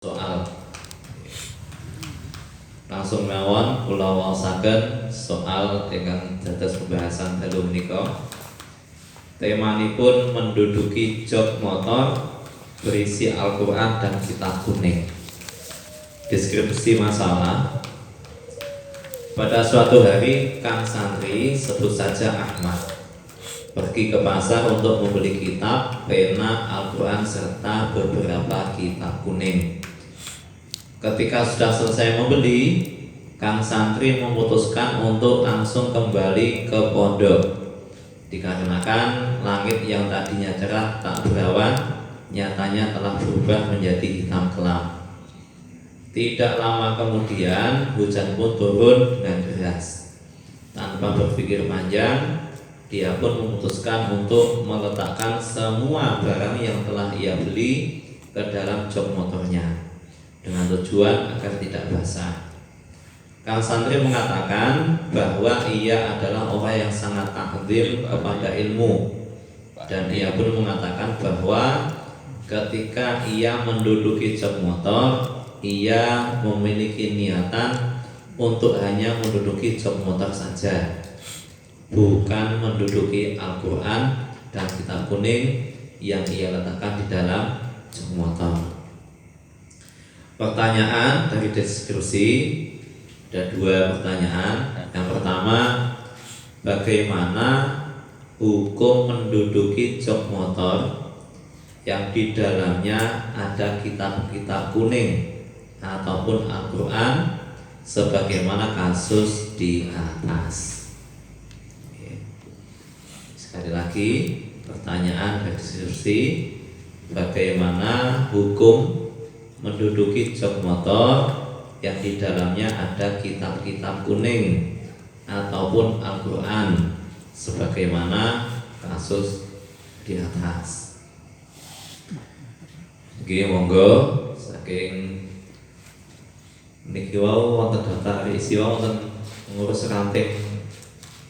soal langsung mawon kula waosaken soal ingkang dados pembahasan dalu menika. Temanipun menduduki jog motor berisi Al-Quran dan kitab kuning. Deskripsi masalah: pada suatu hari Kang Santri, sebut saja Ahmad, pergi ke pasar untuk membeli kitab, pena, Al-Quran serta beberapa kitab kuning. Ketika sudah selesai membeli, Kang Santri memutuskan untuk langsung kembali ke pondok, dikarenakan langit yang tadinya cerah tak berawan nyatanya telah berubah menjadi hitam kelam. Tidak lama kemudian hujan pun turun dengan deras. Tanpa berpikir panjang, dia pun memutuskan untuk meletakkan semua barang yang telah ia beli ke dalam jok motornya dengan tujuan agar tidak basah. Kang Santri mengatakan bahwa ia adalah orang yang sangat takdim kepada ilmu, dan ia pun mengatakan bahwa ketika ia menduduki jok motor, ia memiliki niatan untuk hanya menduduki jok motor saja, bukan menduduki Al-Quran dan kitab kuning yang ia letakkan di dalam jok motor. Pertanyaan dari deskripsi, ada dua pertanyaan. Yang pertama, bagaimana hukum menduduki jok motor yang di dalamnya ada kitab-kitab kuning ataupun Al-Quran sebagaimana kasus di atas. Sekali lagi, pertanyaan dari deskripsi, bagaimana hukum menduduki jok motor yang di dalamnya ada kitab-kitab kuning ataupun Al-Quran sebagaimana kasus di atas. Oke, monggo saking niki wau wonten daftar isi wau wonten ngurus ranting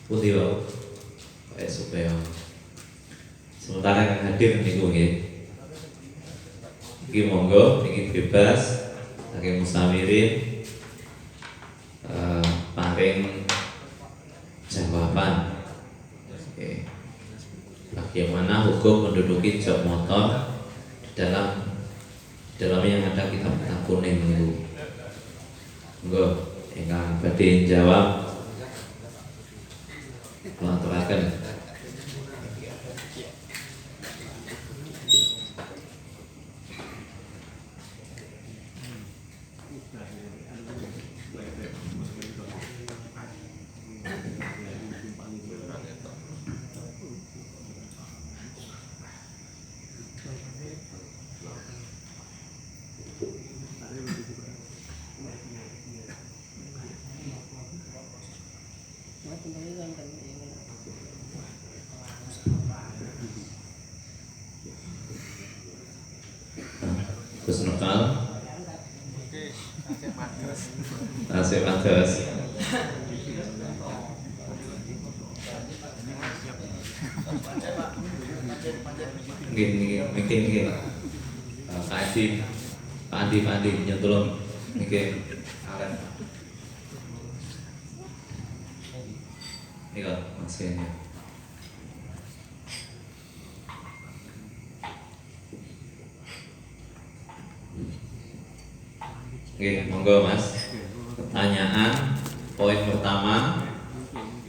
pundi wau supaya sementara yang hadir niku nggih. Iki monggo, iki bebas, saking musawirin paring jawaban. Oke. Bagaimana hukum menduduki jok motor di dalamnya yang ada kitab-kitab kuning itu? Monggo, ingkang badhe jawab aturaken. Gus Nukal, Nasib Adas. Mungkin Pak Adi nyentulun mungkin kalian ini kan masihnya. Oke, monggo Mas. Pertanyaan poin pertama,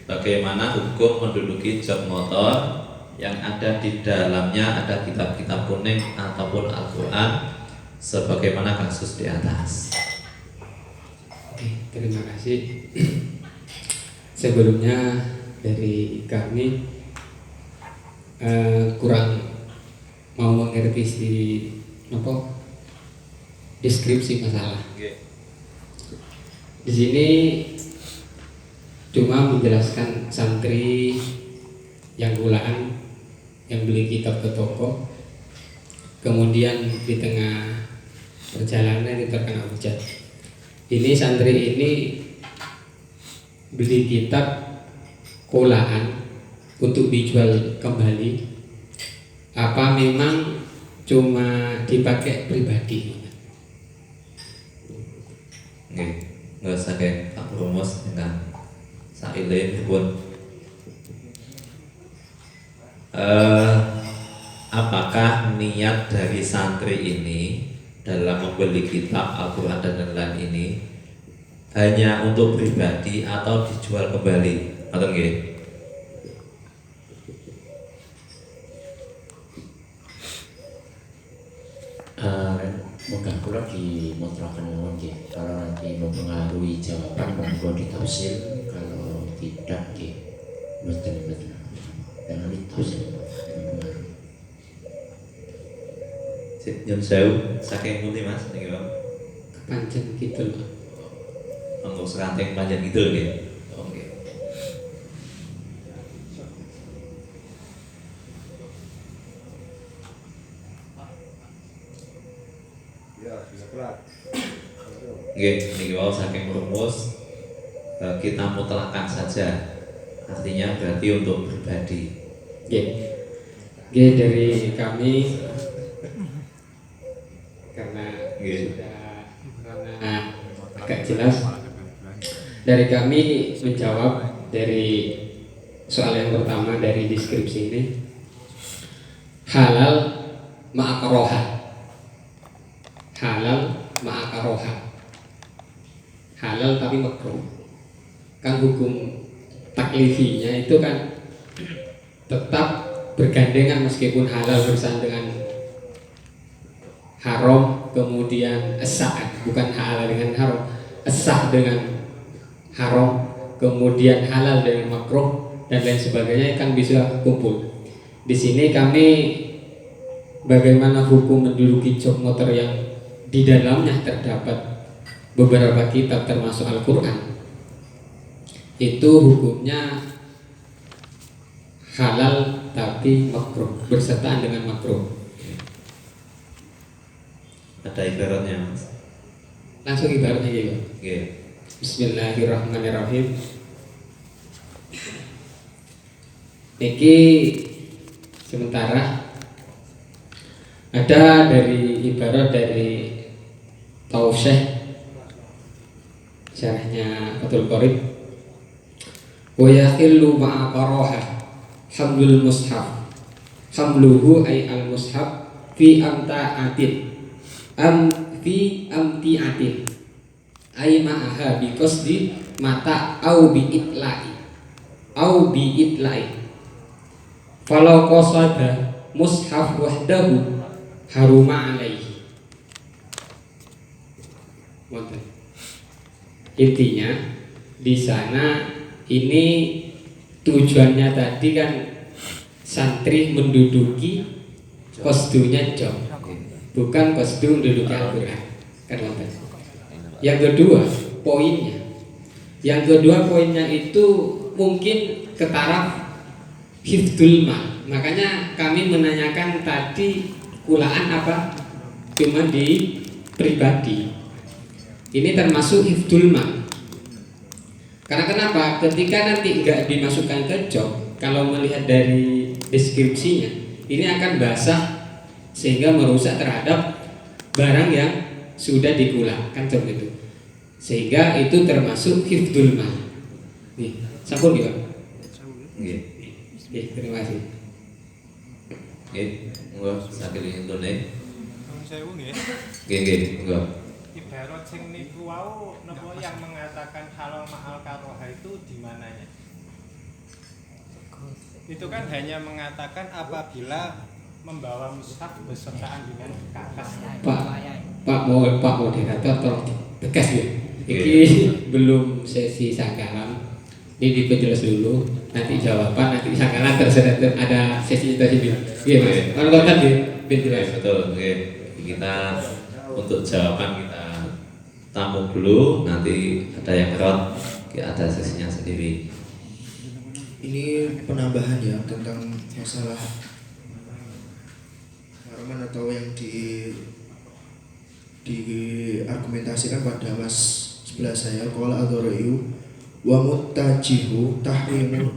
bagaimana hukum menduduki jok motor yang ada di dalamnya ada kitab-kitab kuning ataupun Al-Quran sebagaimana kasus di atas. Oke, terima kasih. Sebelumnya dari kami kurang mau mengerti deskripsi masalah. Di sini cuma menjelaskan santri yang gulaan yang beli kitab ke toko, kemudian di tengah perjalanan itu terkena hujan. Ini santri ini beli kitab kulaan untuk dijual kembali, apa memang cuma dipakai pribadi? Nggih, nggak saking Pak Rumus dengan saile pun. Apakah niat dari santri ini dalam membeli kitab Al-Quran dan lain-lain ini hanya untuk pribadi atau dijual kembali? Atau nggih? Moga kula dimutlakan mawon nggih. Kalau nanti mempengaruhi jawaban monggo ditafsir, kalau tidak nggih mboten dan ditafsir mempengaruhi. Nyun sewu saking pundi Mas niki Pak? Kepancen gitu loh. Untuk seranting panjang gitu nggih. Oke. Nggih, niki wau saking rumus kita mutlakkan saja. Artinya berarti untuk pribadi. Nggih. Nggih, dari kami karena Nggih. sudah agak jelas dari kami menjawab dari soal yang pertama dari deskripsi ini, halal ma'akaroha, halal ma'akaroha, halal tapi makruh. Kan hukum taklifinya itu kan tetap bergandengan, meskipun halal bersama dengan haram, kemudian esah, bukan halal dengan haram, esah dengan haram, kemudian halal dengan makruh dan lain sebagainya kan bisa kumpul. Di sini kami bagaimana hukum menduduki jog motor yang di dalamnya terdapat beberapa kitab termasuk Al-Quran, itu hukumnya halal tapi makruh, bersertaan dengan makruh. Ada ibaratnya Mas. Langsung ibaratnya gitu. Nggih. Bismillahirrahmanirrahim. Niki sementara ada dari ibarat dari Tausyeh syarahnya Fathul Qorib, wa yakhillu ma'a qaraha hamlul mushaf, hamluhu ay al mushaf fi amta'atin fi amti'atin ay ma'aha bi qasdi mata au bi itlai falau qasada mushaf wahdahu haruma alaihi. Intinya di sana ini tujuannya tadi kan santri menduduki kosdunya jom, bukan kostum menduduki Al-Quran kan. Yang kedua poinnya itu mungkin ke taraf hifdzul mal. Makanya kami menanyakan tadi kulaan apa cuma di pribadi. Ini termasuk hifdzul mal. Karena kenapa? Ketika nanti enggak dimasukkan ke job, kalau melihat dari deskripsinya, ini akan basah sehingga merusak terhadap barang yang sudah dikulang kan job itu. Sehingga itu termasuk hifdzul mal. Nih, sampun ya. Nggih. Nggih, terima kasih. Nggih, monggo sakili intune. Sewu nggih. Nggih, monggo. Ibarat sing niku wau napa yang mengatakan halal ma'al karoha itu di mananya? Itu kan hanya mengatakan apabila membawa mushaf bersertaan dengan kakas. Pak moderator tolong tegas ya. Ini belum sesi sanggalan. Ini diperjelas dulu. Nanti jawaban, nanti sanggalan terserah ada sesi itu sendiri. Iya Mas. Kalau konten ya, Oke, betul. Oke, kita untuk jawaban kita tamu dulu. Nanti ada yang rot, ada sesinya sendiri. Ini penambahan ya tentang masalah haraman atau yang diargumentasikan pada Mas sebelah saya. Qala adhariyu wa muttajihu tahrimu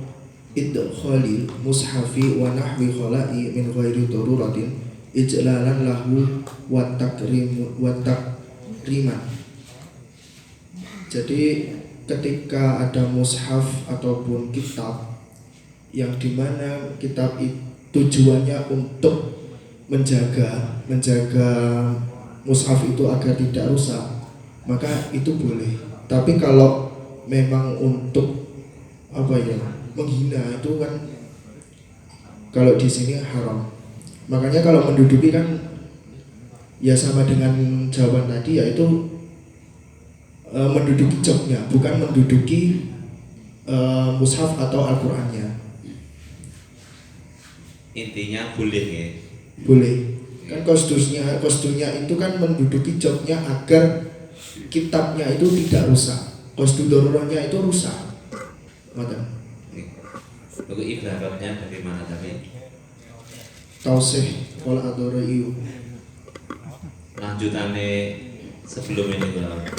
idkhalil mushafi wa nahwi khala'i min ghairi daruratin ijlalan lahu wa takriman Jadi ketika ada mushaf ataupun kitab yang dimana kitab itu tujuannya untuk menjaga mushaf itu agar tidak rusak, maka itu boleh. Tapi kalau memang untuk menghina itu kan kalau di sini haram. Makanya kalau menduduki kan ya sama dengan jawaban tadi, yaitu menduduki joknya, bukan menduduki mushaf atau Al-Qur'annya. Intinya boleh ya. Boleh. Kan kostumnya itu kan menduduki joknya agar kitabnya itu tidak rusak. Kostum dorornya itu rusak. Mata. Itu ibaratnya dari mana tadi? Tausih wal adoraiyu. Lanjutannya sebelum ini berapa?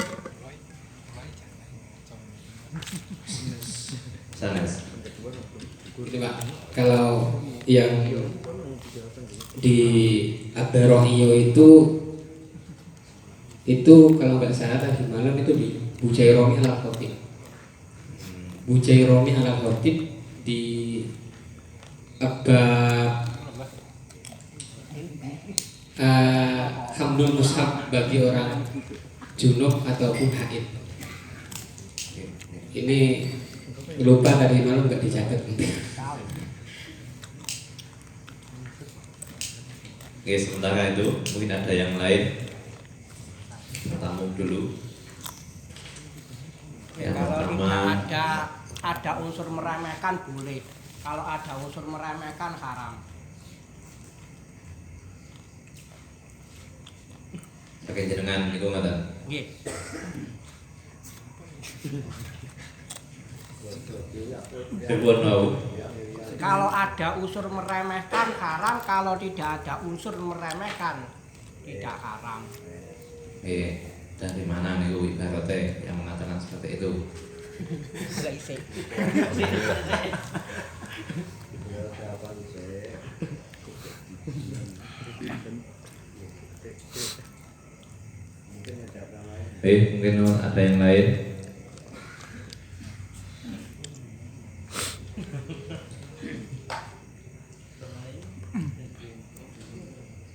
Sanes. Itu Pak, kalau yang di Ad-Daraiyo itu kalau nggak salah tadi malam itu di Bujairomi Al-Khatib. Bujairomi Al-Khatib di bab hamdul mushaf bagi orang junub ataupun haid. Ini lupa tadi malam nggak dicatat. Oke, sementara itu mungkin ada yang lain. Tamu dulu. Yang Kalau pertama, tidak ada unsur meremehkan boleh. Kalau ada unsur meremehkan haram. pakai jenengan itu ngoten. Nggih. Pripun wau? Kalau ada unsur meremehkan haram, kalau tidak ada unsur meremehkan tidak haram. Dari mana nih ibaratnya yang mengatakan seperti itu? Mungkin ada yang lain.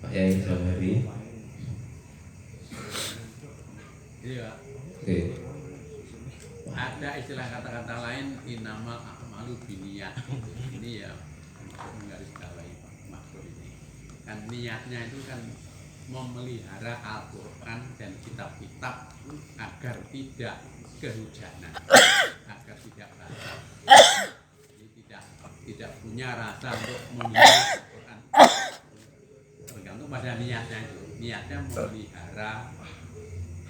Pak Yai Zawahri. Iya. Oke. Ada istilah kata-kata lain innamal a'malu binniyat. Ini ya menggarisbawahi maksud ini. Kan niatnya itu kan memelihara Al-Quran dan kitab-kitab agar tidak kehujanan, agar tidak basah. Jadi tidak punya rasa untuk memelihara Al-Quran. Tergantung pada niatnya itu. Niatnya memelihara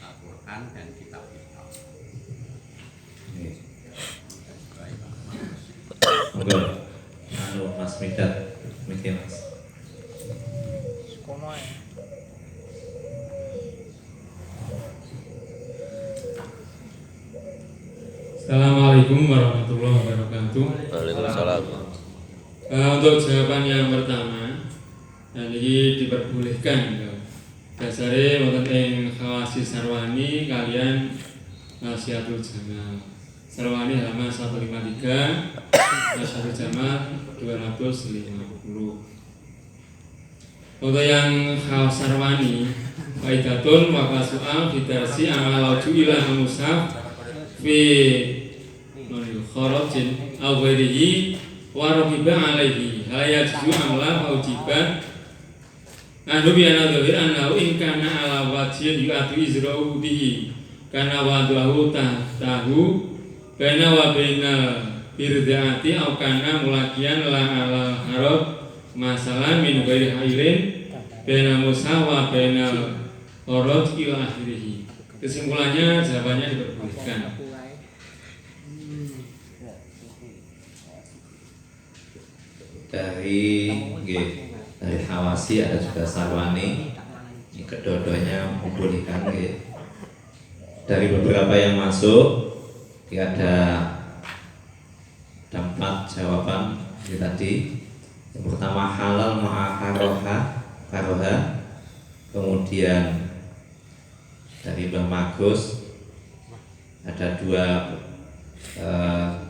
Al-Quran dan kitab-kitab. Monggo. Anu Mas Midat, mikir Mas. Kono ae. Assalamualaikum warahmatullahi wabarakatuh. Waalaikumsalam. Untuk jawaban yang pertama, ini diperbolehkan. Dasare wonten ing Khawasi Sarwani kalian Nasihatul Jamal. Sarwani halaman 153, Nasihatul Jamal 250. Untuk yang Khawasi Sarwani, Waidatun wa kasu'al fidarsi amal ju'ilah musaf fi kharajin aw ghairihi wa raqiba alaihi hayat ju'amla faujiban anu bi ana dhahir annahu in kana ala wajhin yu'atu izra'u bihi kana wadahu tahtahu baina wa baina birdaati aw kana mulakian la ala harab masalan min ghairi hairin baina musawa baina kharaj ila akhirih. Kesimpulannya jawabannya diperbolehkan. Dari Hawasi ada juga Sarwani. Ini kedua-duanya membolehkan Dari beberapa yang masuk ada 4 jawaban tadi. Yang pertama halal karoha. Kemudian dari Mbah Magus ada dua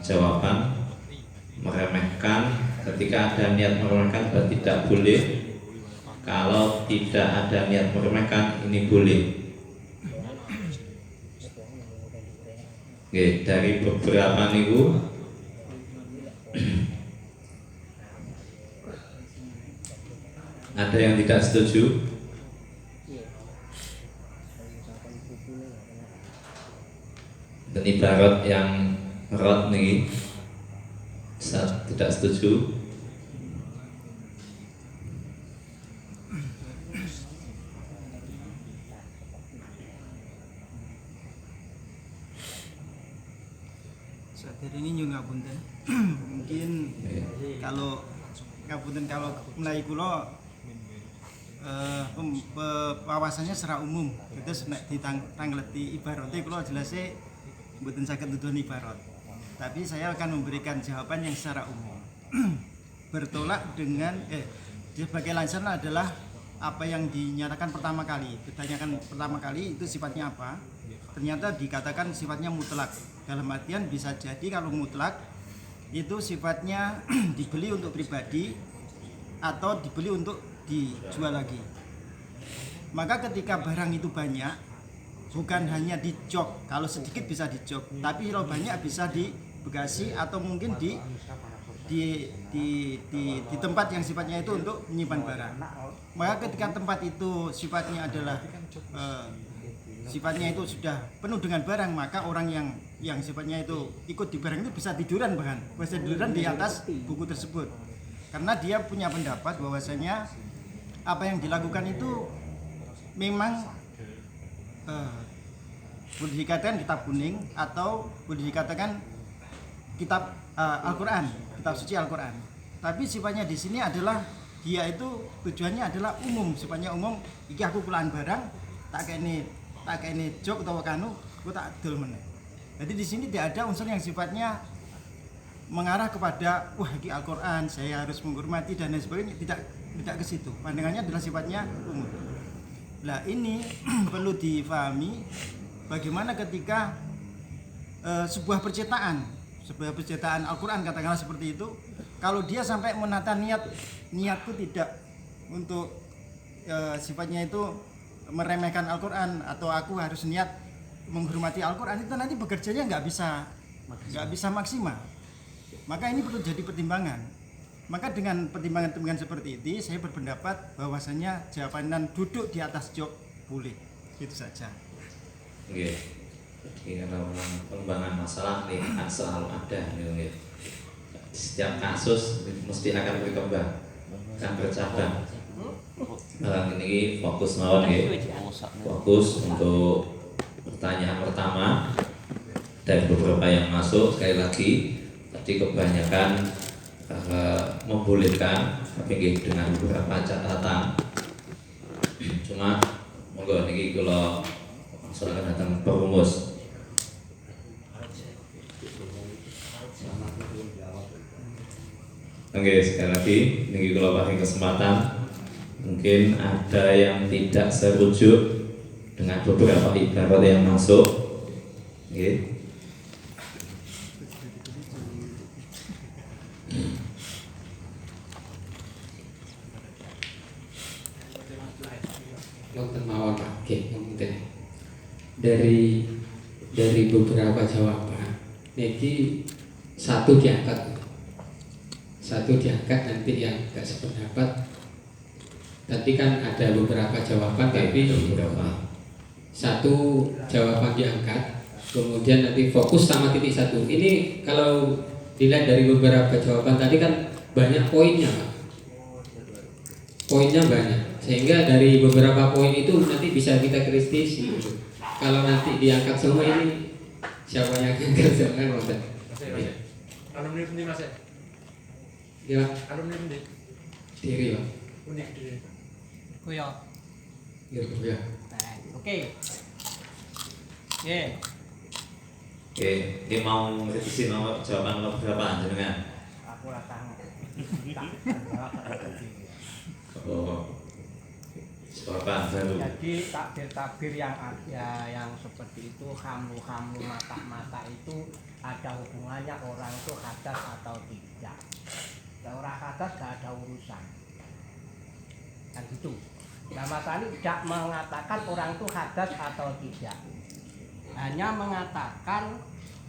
jawaban. Meremehkan, ketika ada niat meremehkan berarti tidak boleh. Kalau tidak ada niat meremehkan, ini boleh. Oke, dari beberapa niku ada yang tidak setuju. Dan ibarat yang rot nih saya tidak setuju. Saat ini juga ngapunten. Mungkin kalau ngapunten kalau mulai kulo wawasannya secara umum. Kita nek ditanggleti ibaratnya kulo jelasnya mboten saged nuduh ibarat. Tapi saya akan memberikan jawaban yang secara umum. Bertolak dengan sebagai lansan adalah apa yang dinyatakan pertama kali. Ditanyakan pertama kali itu sifatnya apa? Ternyata dikatakan sifatnya mutlak. Dalam artian bisa jadi kalau mutlak itu sifatnya dibeli untuk pribadi atau dibeli untuk dijual lagi. Maka ketika barang itu banyak, bukan hanya di jok, kalau sedikit bisa di jok, tapi kalau banyak bisa di bagasi atau mungkin di tempat yang sifatnya itu untuk menyimpan barang. Maka ketika tempat itu sifatnya adalah sifatnya itu sudah penuh dengan barang, maka orang yang sifatnya itu ikut di barang itu bisa tiduran, bahkan bisa tiduran di atas buku tersebut, karena dia punya pendapat bahwasanya apa yang dilakukan itu memang boleh dikatakan kitab kuning atau boleh dikatakan kitab Al-Quran, kitab suci Al-Quran. Tapi sifatnya di sini adalah dia itu tujuannya adalah umum, sifatnya umum. Iki aku kulaan barang, tak kene jok atau kanu, aku tak adol meneh. Jadi di sini tidak ada unsur yang sifatnya mengarah kepada wah iki Al-Quran, saya harus menghormati dan lain sebagainya. Tidak ke situ. Pandangannya adalah sifatnya umum. Nah ini perlu difahami bagaimana ketika sebuah percetakan Al-Quran katakanlah seperti itu, kalau dia sampai menata niatku tidak untuk sifatnya itu meremehkan Al-Quran atau aku harus niat menghormati Al-Quran, itu nanti bekerjanya nggak bisa maksimal. Maka ini perlu jadi pertimbangan. Maka dengan pertimbangan-pertimbangan seperti ini, saya berpendapat bahwasanya jawaban duduk di atas jok boleh, itu saja. Oke. Jadi kalau pengembangan masalah nih kan selalu ada nih. Setiap kasus mesti akan berkembang, akan bercabang. Ini fokus mawon ya. Fokus untuk pertanyaan pertama dari beberapa yang masuk. Sekali lagi tadi kebanyakan membolehkan, tapi dengan beberapa catatan. Cuma monggo niki kalau silakan datang perumus. Oke, sekali lagi ini kalau pakai kesempatan, mungkin ada yang tidak serujuk dengan beberapa ibarat yang masuk. Oke. Nonton mawon Pak. Oke, nonton. Dari beberapa jawaban, niki satu diangkat nanti yang nggak sependapat. Tadi kan ada beberapa jawaban, tapi satu jawaban diangkat, kemudian nanti fokus sama titik satu. Ini kalau dilihat dari beberapa jawaban tadi kan banyak poinnya, Pak. Poinnya banyak, sehingga dari beberapa poin itu nanti bisa kita kritisi. Kalau nanti diangkat semua ini siapa yang angkat semua, Mas? Alumni pundi Mas? Ya. Alumni pundi? Diri, Pak. Unik diri. Kuyo. Ya. Oke. Ye. Oke, ini mau revisi nomor jawaban nomor berapa jenengan? Aku ora tahu. Oh. Bapak baru. Jadi takbir-takbir yang ada yang seperti itu, hamlu-hamlu mata-mata itu ada hubungannya orang itu hadas atau tidak. Kalau orang hadas gak ada urusan. Kan gitu. Nah, Mas Ali tidak mengatakan orang itu hadas atau tidak. Hanya mengatakan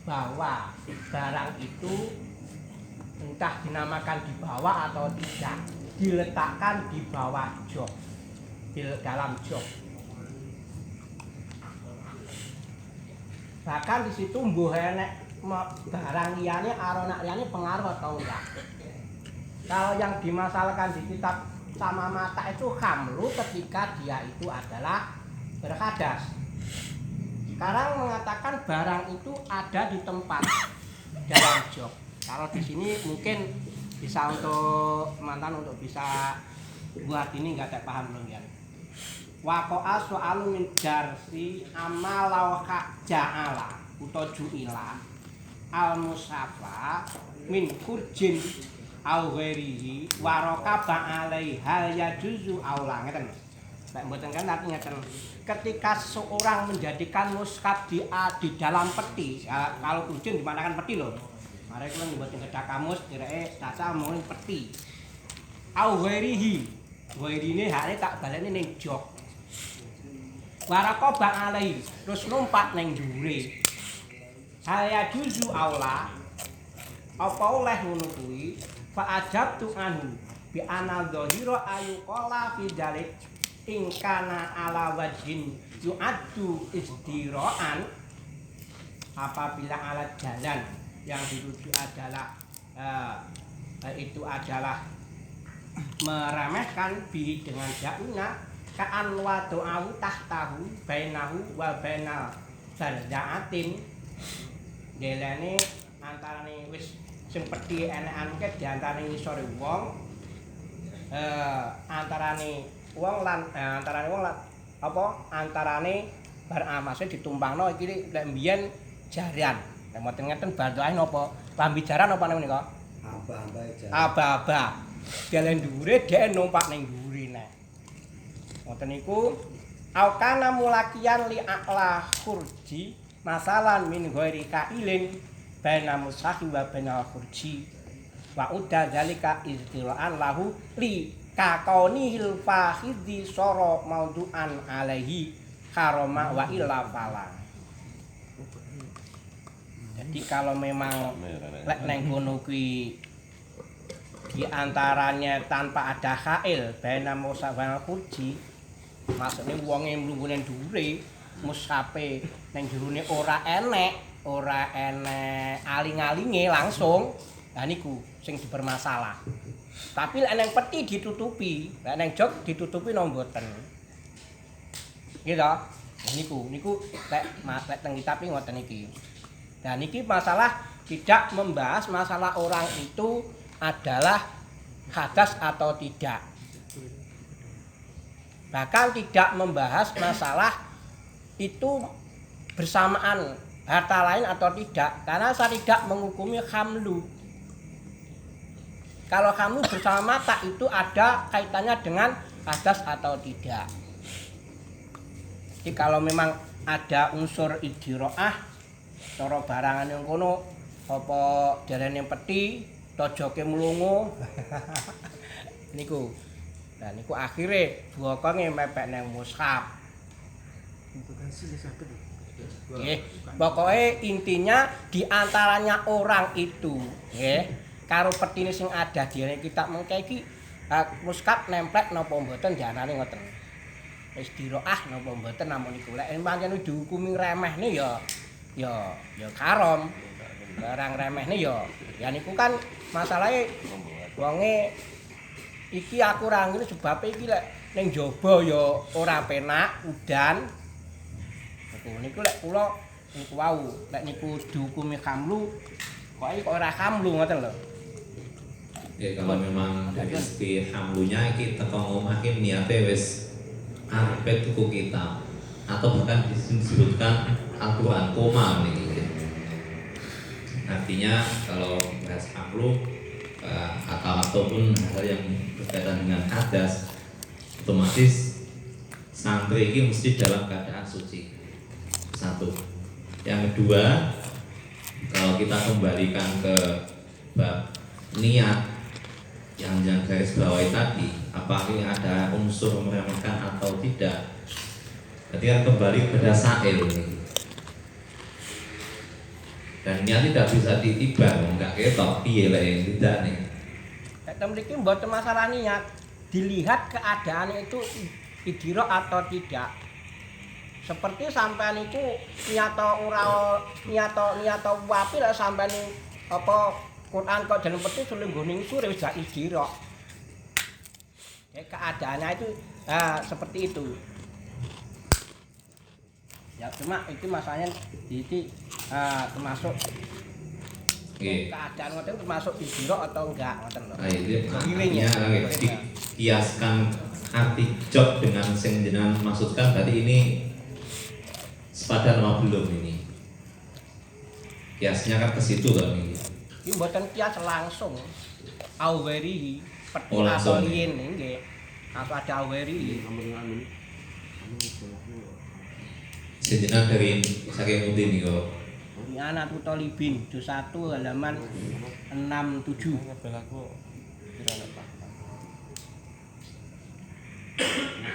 bahwa barang itu entah dinamakan di bawah atau tidak, diletakkan di bawah jok, di dalam jok. Bahkan di situ mbuh enek barang liyane arona liyane pengaruh atau enggak. Kalau yang dimasalahkan di kitab sama mata itu hamlu ketika dia itu adalah berhadas. Sekarang mengatakan barang itu ada di tempat dalam jok. Kalau di sini mungkin bisa untuk mantan untuk bisa buat ini nggak ada paham belum ya? Waqa'a so'alu min jarsi amalau ja'ala utawa ju'ila al musafa min kurjin au ghairihi waraka ba'alai hal yajuzu aula ngeten. Nek mboten kan artinya ketika seseorang menjadikan mushaf di dalam peti, ya, kalau kurjin dimanakan peti loh. Mari kula mboten kedah kamus direke tata mung peti. Au ghairihi. Ghairine hale tak baleni ning jok. Waraka ba'alai terus numpak ning dhuwure. Hal yajuzu aula apa oleh ngono kuwi fa ajabtu anhu bi ana dhahira ayu qala fi dalik in kana ala wajhin yu'addu istiraan apabila alat jalan yang dituju adalah itu adalah meremehkan bihi dengan dauna ka'an wa do'ahu tahtahu bainahu wa bainal barzaatin delene antarane wis sing peti enekan ke diantarane ngisore wong antarane wong lan apa antarane bar amase ditumpangno iki lek mbiyen jarian nek mboten ngeten bantuane napa pambijaran apa menika aba-aba delen dhuwure dhek numpak ning dhuwure nek ngoten niku aukana mulakian li aqla khurji masalan min ghairi kailin baina mushafi wa baina khurji wa udda zalika iztiraan lahu li kaqaunihil fahidhi sara maudu'an alaihi harama wa illa fala. Jadi kalau memang lek neng kono kuwi di antaranya tanpa ada khail baina mushafi wa khurji maksudnya wonge mlungguh dhuwure mushafe ning jerone ora enek aling-alinge langsung. Lah niku sing dipermasalah. Tapi lek nang peti ditutupi, lek nang jog ditutupi napa mboten. Gitu. Niku lek teng kitab iki ngoten iki. Dan niki masalah tidak membahas masalah orang itu adalah hadas atau tidak. Bahkan tidak membahas masalah itu bersamaan harta lain atau tidak, karena saya tidak menghukumi hamlu. Kalau hamlu bersama mata itu ada kaitannya dengan hadas atau tidak. Jadi kalau memang ada unsur idhiroah, cara barangan yang kono apa jarene peti, tojoke mlungu. Niku. Nah niku akhire bokonge mepek nang mushaf. Nggih, pokoke intinya diantaranya orang itu, nggih, karo petine sing ada dene kitab mengke iki mushaf nemplek napa mboten dianane ngoten. Wis diroah napa mboten namung niku. Lek pancen dihukumi remehne ya karom. Barang remehne ya niku kan masalahe wonge iki aku ra ngene sebabe iki lek ning jaba ya ora penak udan. Niku lek kula niku wau, lek niku dihukumi hamlu, kok ora hamlu ngoten lho. Ya kalau memang dari segi hamlunya iki teko ngomahke niate wis arepe tuku kitab atau bahkan disebutkan Al-Qur'an koma niki. Artinya kalau bahas hamlu ataupun hal yang berkaitan dengan hadas otomatis santri ini mesti dalam keadaan suci. Satu. Yang kedua, kalau kita kembalikan ke bab niat yang garis bawahi tadi, apakah ada unsur meremehkan atau tidak? Berarti kan kembali pada sa'il ini. Dan niat tidak bisa ditibar, enggak ketok piye lah yang tidak nih. Kita memiliki mboten masalah niat, dilihat keadaan itu idhirok atau tidak. Seperti sampean itu nyata ora nyata wapi lah sampean apa Quran kok dalam peti suling goning sure wis gak idhirok. Ya keadaannya itu seperti itu. Ya cuma itu masalahnya itu termasuk keadaan ngoten termasuk idhirok atau enggak ngoten lho. Ini artinya kiaskan arti job dengan sing jenengan maksudkan berarti ini sepadan apa belum ini? Kiasnya kan ke situ kan ini. Ini mboten kias langsung. Aweri peti langsung, atau yin nggih. Atau ada aweri. Jenengan dari saking pundi niku? Ini anak Talibin, juz 1 halaman 67.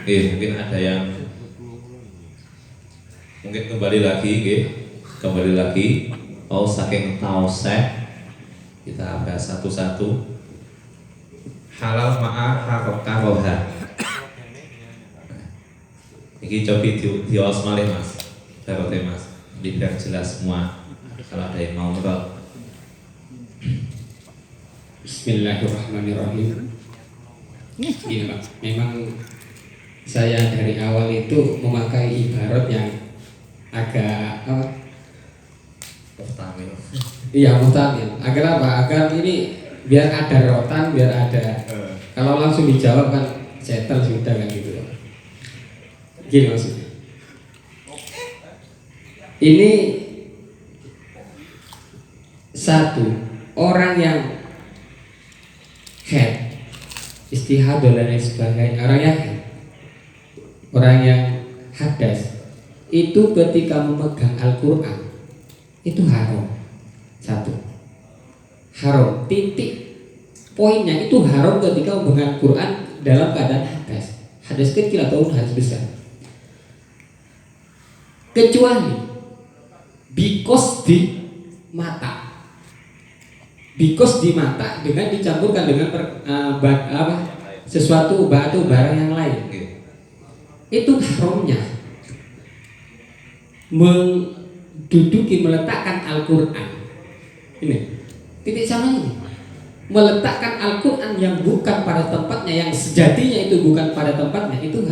Mungkin ada yang mungkin kembali lagi saking tauseh kita bahas satu-satu. Halal ma'a karoha. Ini coba diawas malih mas, darote mas, biar jelas semua. Kalau ada yang mau menurut. Bismillahirrahmanirrahim. Gini Pak, memang saya dari awal itu memakai ibarat yang agak Muhtamil. Iya muhtamil. Agar apa? Agar ini biar ada rotan, biar ada. Kalau langsung dijawab kan settle sudah kan gitu loh. Gini maksudnya. Ini satu orang yang head istihadah dan lain sebagainya, orang yang hadas itu ketika memegang Al-Quran itu haram. Satu, haram. Titik poinnya itu haram ketika memegang Al-Quran dalam keadaan hadas kecil atau hadas besar, kecuali because di mata dengan dicampurkan dengan sesuatu batu barang yang lain, itu haramnya meletakkan Al-Quran. Ini titik sama ini, meletakkan Al-Quran yang bukan pada tempatnya, yang sejatinya itu bukan pada tempatnya, itu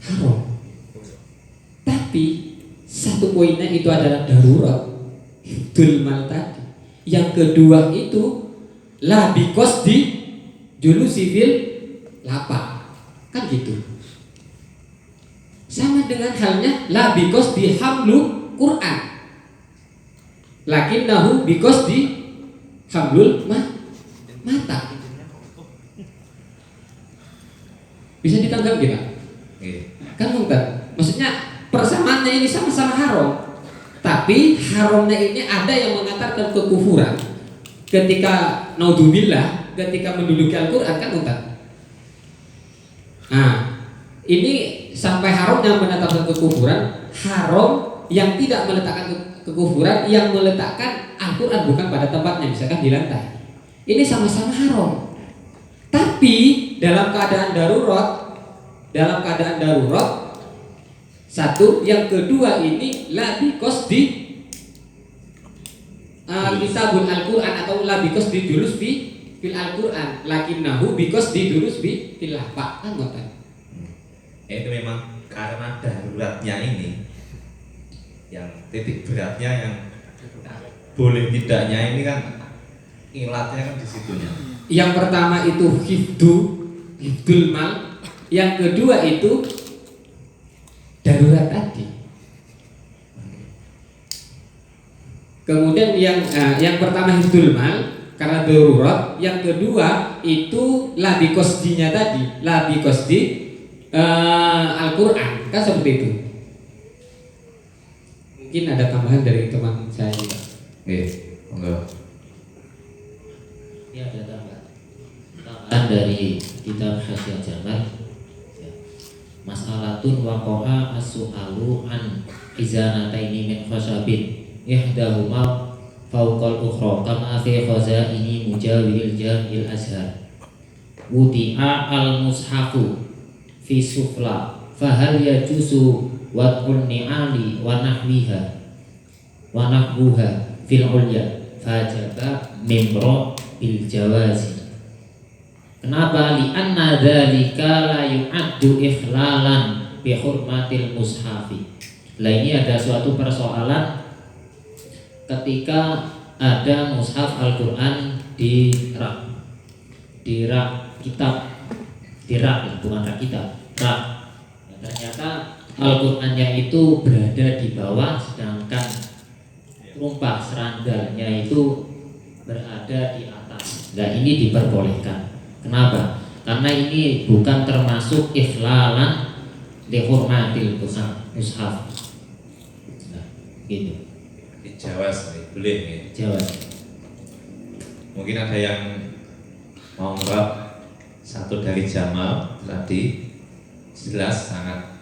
haram. Tapi satu poinnya itu adalah darurat dulmal tadi. Yang kedua itu la bikos di julu sivil lapak, kan gitu. Sama dengan halnya la bikos di hamlu Quran, lakinnahu bikos di hamlul mata. Bisa ditangkap tidak? Kan mungkin maksudnya persamaannya ini sama-sama haram. Tapi haramnya ini ada yang mengantarkan kekufuran. Ketika naudzubillah, ketika menduduki Al-Quran kan mutat. Nah, ini sampai haram yang menetapkan kekufuran, haram yang tidak meletakkan kekufuran, yang meletakkan Al-Quran bukan pada tempatnya, misalkan di lantai. Ini sama-sama haram. Tapi dalam keadaan darurat, satu, yang kedua ini la bikos di kitabul Al-Quran atau la bikos di julus fil Al-Quran, lakinnahu bikos di julus fil lapak, kan ngoten. Itu memang karena daruratnya ini, yang titik beratnya yang boleh tidaknya ini kan ilatnya kan di situnya. Yang pertama itu hifdul mal, yang kedua itu darurat tadi. Kemudian yang pertama hifdul mal karena darurat, yang kedua itu labikosdinya tadi, labikosdi Al-Quran kan seperti itu. Mungkin ada tambahan dari teman saya juga. Enggak. Ya ada tambahan dari kitab Hasyiah Jamal. Mas'alatun waqa'a as-su'alu an izanataini min khasabin ihdahuma fawqal ukhra kama fi khazaini mujawiril jamil azhar wudi'a al-mushafu fi sufla fahal yajuzu wad'un ni'ali wa nahwiha fil ulya fajaba mimro bil jawazi. Kenapa? Li'anna dzalika la yu'addu ikhlalan bi hurmatil mushafi. Lah ini ada suatu persoalan ketika ada mushaf Al-Qur'an di rak kitab, bukan rak kitab, rak. Ya, ternyata Al-Qur'annya itu berada di bawah, sedangkan tumpah serandalnya itu berada di atas. Nah ini diperbolehkan. Kenapa? Karena ini bukan termasuk ikhlalan dihormatil mushaf. Nah, gitu. Dijawas, boleh gitu. Jawas. Mungkin ada yang mau ngerap satu dari Jamal tadi, jelas sangat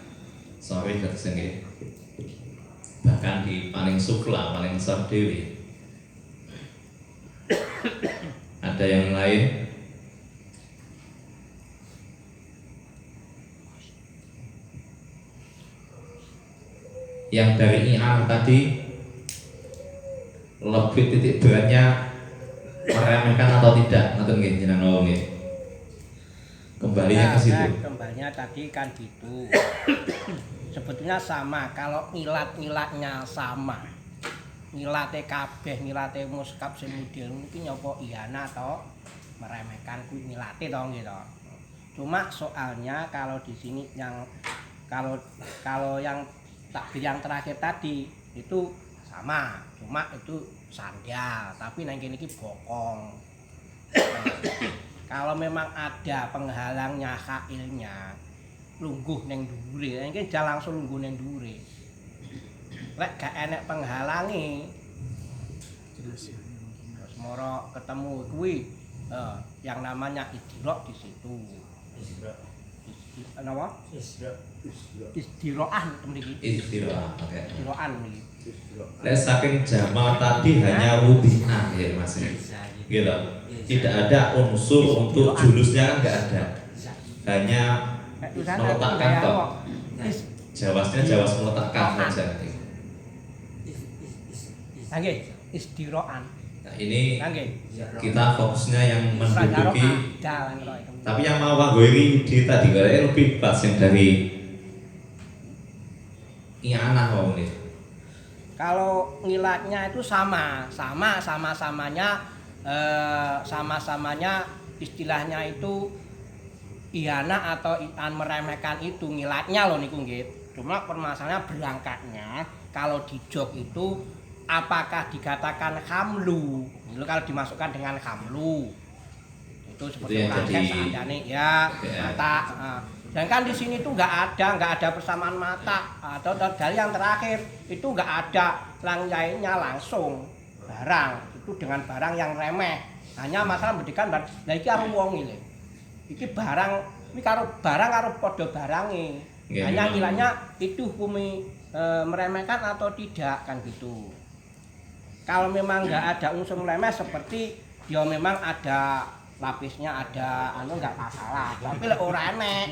sorry tersengit. Bahkan di paling sufla, paling sor dewi. Ada yang lain? Yang dari i'am tadi lebih titik beratnya meremehkan atau tidak, ngoten nggih jenengan nggih. Kembalinya ke situ. Kembalinya tadi kan gitu. Sebetulnya sama, kalau ngilat-ngilatnya sama. Ngilate kabeh, ngilate muskap semudian mungkin nyopo iyana atau meremehkan kuwi ngilate to gitu. Cuma soalnya kalau di sini yang kalau yang takbir yang terakhir tadi itu sama, cuma itu sandal, tapi nang kene iki bokong. Kalau memang ada penghalangnya khailnya, lungguh neng dhuwure, iki jangan langsung lungguh neng dhuwure. Lek gak enek penghalangi, terus moro ketemu kuwi yang namanya idrok di situ. Napa? Istiraan mriki. Istiraan, oke. Istiraan mriki. Lek saking Jamal tadi hanya rubi'ah ya Mas. Gitu. Tidak ada unsur untuk julusnya kan enggak ada. Hanya meletakkan toh. Jawasnya jawas meletakkan saja. Nggih, istiraan. Nah, ini kita fokusnya yang menduduki. Tapi yang mau Pak Goiri di tadi kayaknya lebih pas yang dari i'anah mau nih. Kalau ngilatnya itu sama-samanya istilahnya itu i'anah atau i'an meremehkan itu ngilatnya loh niku nggih. Cuma permasalahannya berangkatnya kalau di jog itu apakah dikatakan hamlu? Kalau dimasukkan dengan hamlu itu seperti rangkaian seadanya ya mata. Dan kan di sini tuh nggak ada persamaan mata atau dari yang terakhir itu nggak ada lainnya langsung barang itu dengan barang yang remeh. Hanya masalah memberikan barang. Nah iki karo wong iki barang ini karo barang karo podo barange. Hanya nilainya itu hukumi meremehkan atau tidak kan gitu. Kalau memang nggak ada unsur meremeh seperti dia memang ada lapisnya ada nggak masalah. Tapi lek ora enek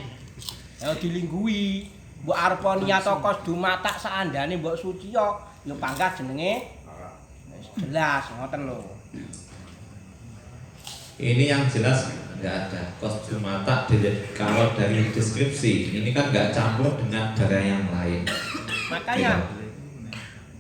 ya dilingguhi. Mbok arep niat kos dumatak saandane mbok suci yo panggah jenenge jelas ngoten lho. Ini yang jelas nggak ada kostum mata kalau dari deskripsi ini kan nggak campur dengan darah yang lain. Makanya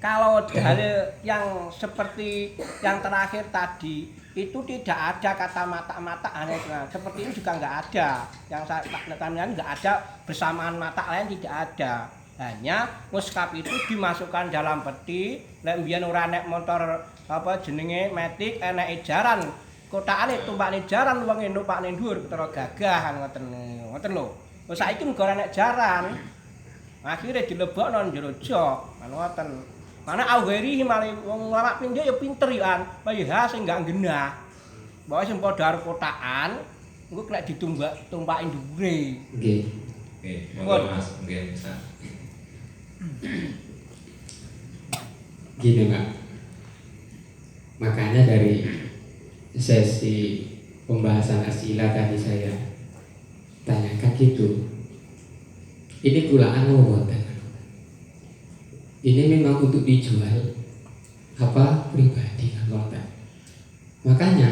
kalau dari yang seperti yang terakhir tadi itu tidak ada kata mata-mata aneh. Nah, seperti ini juga nggak ada. Yang saya nekankan nggak ada bersamaan mata lain tidak ada. Hanya muskap itu dimasukkan dalam peti. Lek mbiyen ora nek motor apa jenenge metik enek ejaran. Kotakane tumpakne jaran wong numpak ning dhuwur ketara gagah ngoten lho. Wes saiki negara nek jaran. Akhire dilebokno njero jok. Ngoten. Mana aweri mari wong lawak pindik ya pinter ya an. Kaya sing gak genah. Bawa sing padha arep kotakan, engko nek ditumpaki dhuwure. Nggih. Oke, monggo Mas, mungkin bisa. Gini Pak, makanya dari sesi pembahasan asila tadi saya tanyakan gitu, ini kulaan ngobotan, ini memang untuk dijual apa pribadi ngobotan. Makanya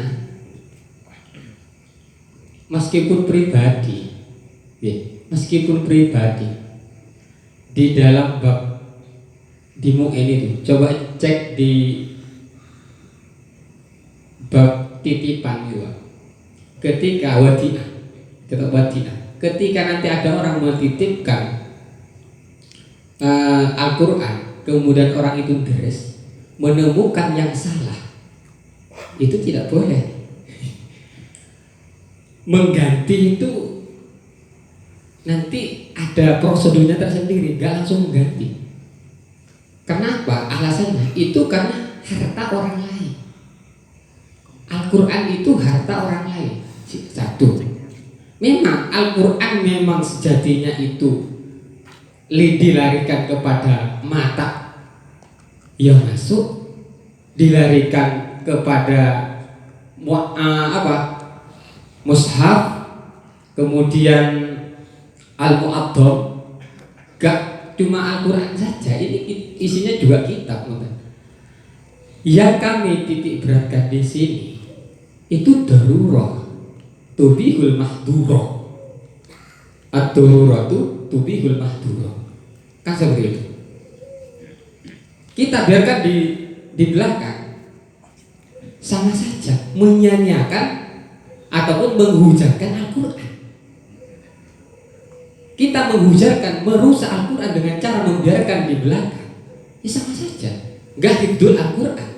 meskipun pribadi, ya, meskipun pribadi di dalam bab di MU'in itu, coba cek di bab titipan itu, ketika wadi'ah, ketika nanti ada orang mentitipkan Al-Quran, kemudian orang itu deres menemukan yang salah, itu tidak boleh mengganti. Itu nanti ada prosedurnya tersendiri, nggak langsung mengganti. Kenapa? Alasannya itu karena harta orang lain. Al-Quran itu harta orang lain. Satu, memang Al-Quran memang sejatinya itu dilarikan kepada mata yang masuk, dilarikan kepada mushaf, kemudian al-mu'addam. Gak cuma Al-Quran saja, ini isinya juga kitab. Yang kami titik beratkan di sini itu darurah tubihul mahdurah, ad-daruratu tubihul mahdurah, kan seperti itu. Kita biarkan di belakang, sama saja menyanyiakan ataupun menghujankan Al-Quran. Kita menghujarkan, merusak Al-Quran dengan cara membiarkan di belakang, ya sama saja. Enggak hifdzul Al-Quran,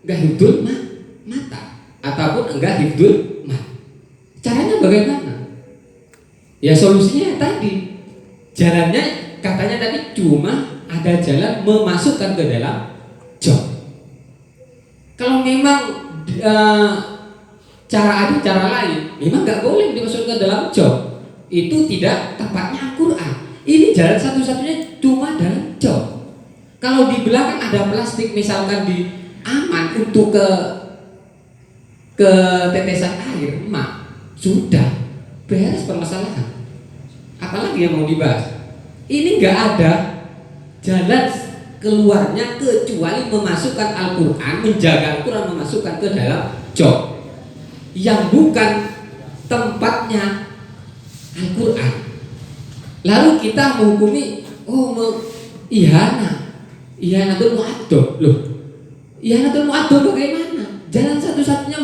enggak hifdzul mata, ataupun enggak hifdzul mata. Caranya bagaimana? Ya solusinya tadi, jalannya katanya tadi cuma ada jalan memasukkan ke dalam jok. Kalau memang ada cara lain, memang enggak boleh dimasukkan ke dalam jok. Itu tidak tepatnya Al-Quran. Ini jalan satu-satunya cuma dalam jok. Kalau di belakang ada plastik, misalkan di aman untuk ke tetesan air, sudah beres permasalahan. Apalagi yang mau dibahas? Ini nggak ada jalan keluarnya kecuali memasukkan Al-Quran, menjaga Al-Quran, memasukkan ke dalam jok yang bukan tempatnya Al-Quran. Lalu kita menghukumi, ihanatul mu'addab. Loh, ihanatul mu'addab bagaimana? Jalan satu-satunya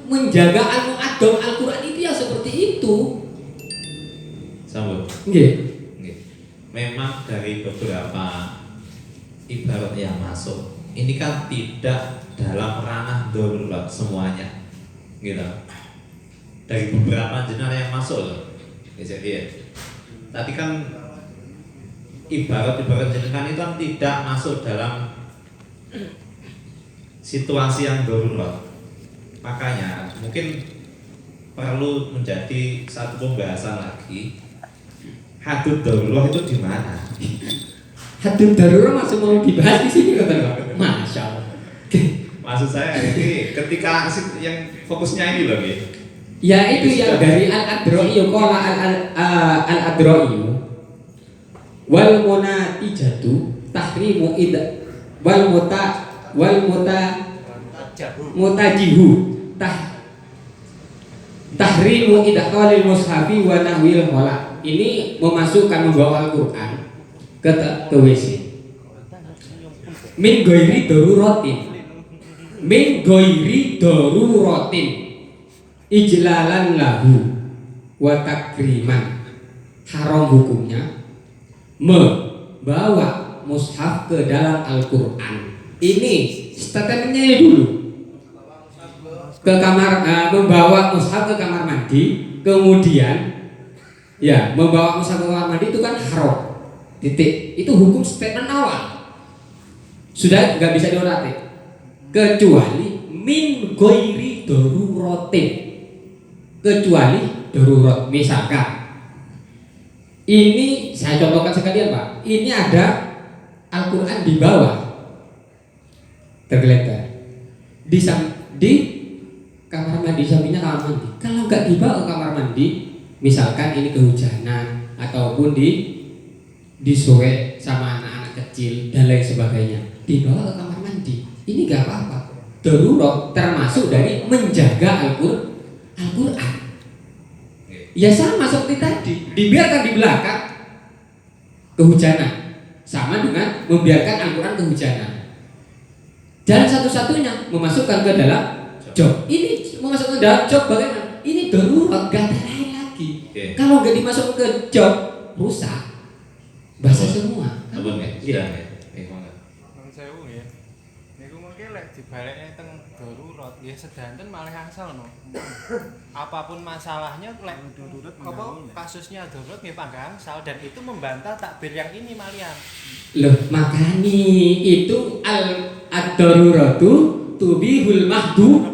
menjaga al-mu'addab Al-Quran itu ya seperti itu. Sambut. Nggih. Memang dari beberapa ibarat yang masuk, ini kan tidak dalam ranah darurat semuanya, gitu. Dari beberapa jenis yang masuk loh. Ya. Tadi kan ibarat jenis kan itu kan tidak masuk dalam situasi yang darurat. Makanya mungkin perlu menjadi satu pembahasan lagi. Hadud darurat itu di mana? Hadud darurat masih mau dibahas di sini kata Pak. Masya Allah. Maksud saya ini ketika yang fokusnya ini loh, gitu. Ya itu yang dari al-adro'i, qala al-adro'i wal munatijatu tahrimu mutajihu tahrimu idqalil mushafi wa nahwil khala. Ini memasukkan, membawa Al-Quran ke WC min ghairi daruratin ijlalan lahu wa takriman. Haram hukumnya membawa mushaf ke dalam Al-Quran. Ini statementnya ini dulu. Ke kamar, membawa mushaf ke kamar mandi, kemudian Ya, membawa mushaf ke kamar mandi itu kan haram. Titik. Itu hukum statement awal. Sudah nggak bisa diorati. Kecuali min ghairi daruratin. Kecuali darurat. Misalkan ini saya contohkan sekalian Pak. Ini ada Al-Quran di bawah tergeletak di kamar mandi, sampingnya kamar mandi. Kalau nggak dibawa ke kamar mandi, misalkan ini kehujanan ataupun disuwe sama anak-anak kecil dan lain sebagainya, dibawa ke kamar mandi, ini nggak apa-apa. Darurat termasuk dari menjaga Al-Quran. Ya sama seperti tadi, dibiarkan di belakang kehujanan, sama dengan membiarkan Al-Quran kehujanan. Jalan satu-satunya memasukkan ke dalam jok. Ini memasukkan ke dalam jok bagaimana? Ini darurat, gak ada lain lagi. Kalau gak dimasukkan ke jok, rusak, basah semua. Abang ya? Iya. Monggo. Nun sewu ya. Niku mengke lek dibalekne teng darurat ya sedanten malah angsal no. Apapun masalahnya lek apa kasusnya darurat nggih panggah angsal dan itu membantah takbir yang ini malian. Loh, makanya itu ad-daruratu tubihul mahdurat.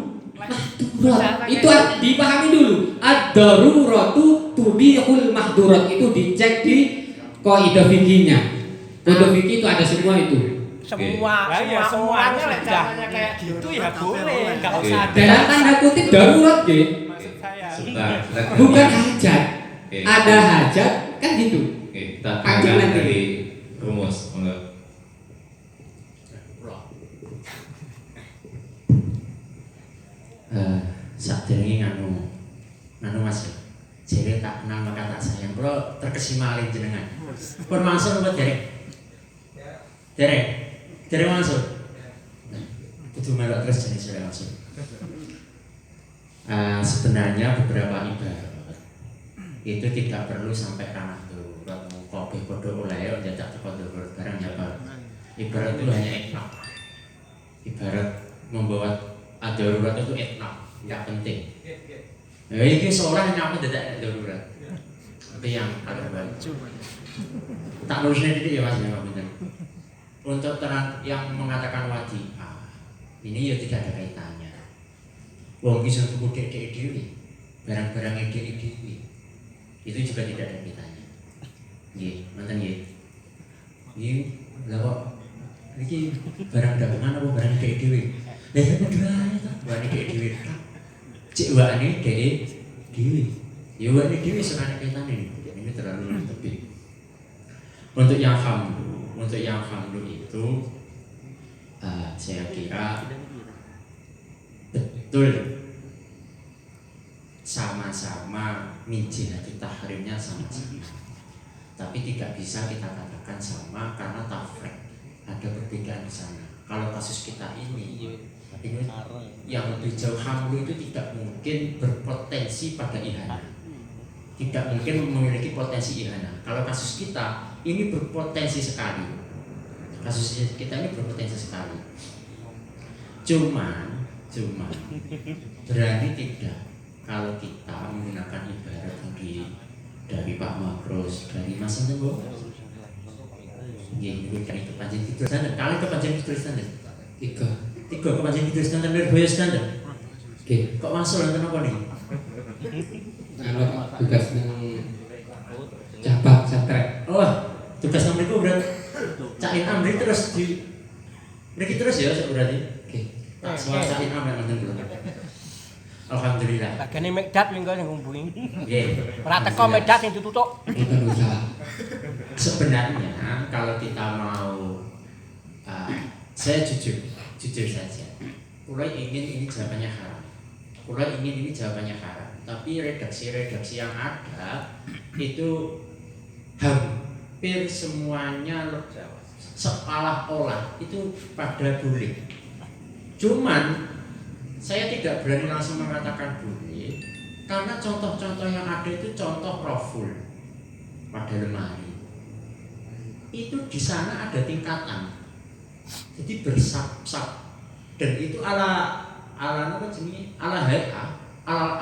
Itu dipahami dulu. Ad-daruratu tubihul mahdurat itu dicek di kaidah fikihnya. Kaidah fikih itu ada semua itu. Semuanya lek caranya kayak gitu ya boleh, enggak usah ada. Dalam tanda kutip darurat nggih. Maksud saya. Bukan hajat. Ada hajat kan gitu. Oke, kita Panjang dengar nanti. dari rumus. Monggo. Sadurunge nganu Mas. Jere tak kenal maka tak sayang. Kula terkesima kali jenengan. Pun mangsul apa derek mangsul. Kudu melok terus jenis sudah mangsul. Sebenarnya beberapa ibarat itu tidak perlu sampai ranah darurat. Kabeh padha oleh njajak teko darurat barang ya Pak. Ibarat itu hanya etnak. Ibarat membawa darurat itu etnak, nggak penting. Nah, ini seorang yang apa tidak darurat. Tapi yang agak baik. Tak lurusnya titik ya Mas, ya benar. Untuk yang mengatakan wajib, ini ya tidak ada kaitannya. Wong bisa tuku dek dhewe, barang-barang dek dhewe. Itu juga tidak ada kaitannya. Nggih, manten nggih. Nggih, lha kok iki barang dagangan apa barang dek dhewe? Lah ya padha ae ta, barang dek dhewe. Cek waane dek dhewe. Ya waane dhewe senane kaitane ini terlalu lebih. Untuk yang hamdu itu saya kira betul sama-sama min jihati tahrimnya sama-sama, tapi tidak bisa kita katakan sama karena tafrik, ada perbedaan di sana. Kalau kasus kita ini yang lebih jauh, hamlu itu tidak mungkin berpotensi pada ihana, tidak mungkin memiliki potensi ihana. Kalau kasus kita ini berpotensi sekali, kasus kita ini berpotensi sekali. Cuman berani tidak kalau kita menggunakan ibarat dari Pak Makros, dari Mas Santen, itu panjang tidur standar. Kali itu panjang tidur standar. Tiga ke panjang tidur standar dari Boyo standar. Kok masuk nanti apa nih? Kalau tugas yang cabang santren. Oh, tugas nomor itu berarti Cak Amri terus di berarti terus ya berarti. Tak semua Cak Amri nanti belum. Alhamdulillah. Lagane Medat minggu sing ngumbungi. Nggih. Ora teko Medat sing ditutuk. Sebenarnya kalau kita mau saya jujur saja. Kula ingin ini jawabannya haram. Tapi redaksi yang ada itu hampir semuanya seolah-olah itu pada boleh. Cuman saya tidak berani langsung mengatakan boleh karena contoh-contoh yang ada itu contoh raful pada lemari. Itu di sana ada tingkatan. Jadi bersap-sap dan itu ala apa jenis ala hayat ala